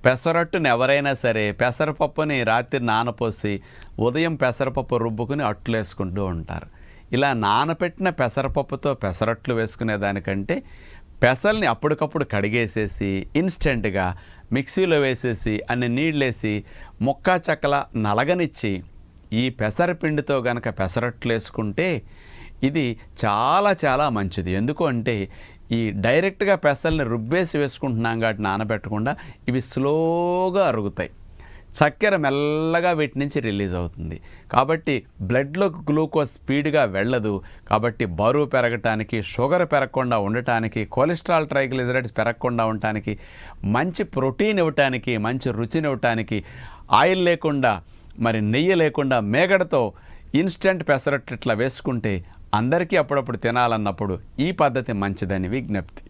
పెసరట్టుని ఎవరైనా సరే పెసరపప్పుని రాత్రి నానపోసి ఉదయం పెసరపప్పు రుబ్బుకుని అట్లు వేసుకుంటూ ఉంటారు. ఇలా నానపెట్టిన పెసరపప్పుతో పెసరట్లు వేసుకునే దానికంటే పెసల్ని అప్పటికప్పుడు కడిగేసేసి ఇన్స్టెంట్గా మిక్సీలో వేసేసి అన్ని నీళ్ళేసి ముక్కా చెక్కల నలగనిచ్చి ఈ పెసరపిండితో గనక పెసరట్లు వేసుకుంటే ఇది చాలా చాలా మంచిది. ఎందుకు అంటే ఈ డైరెక్ట్గా పెసల్ని రుబ్బేసి వేసుకుంటున్నాం కాబట్టి నానబెట్టకుండా ఇవి స్లోగా అరుగుతాయి. చక్కెర మెల్లగా వీటి నుంచి రిలీజ్ అవుతుంది కాబట్టి బ్లడ్లోకి గ్లూకోజ్ స్పీడ్గా వెళ్ళదు. కాబట్టి బరువు పెరగటానికి, షుగర్ పెరగకుండా ఉండటానికి, కొలెస్ట్రాల్ ట్రైగ్లిజరైడ్స్ పెరగకుండా ఉండటానికి, మంచి ప్రోటీన్ ఇవ్వటానికి, మంచి రుచిని ఇవ్వటానికి, ఆయిల్ లేకుండా మరి నెయ్యి లేకుండా మేగడతో ఇన్స్టెంట్ పెసరట్లు ఇట్లా వేసుకుంటే అందరికీ అప్పుడప్పుడు తినాలన్నప్పుడు ఈ పద్ధతి మంచిదని విజ్ఞప్తి.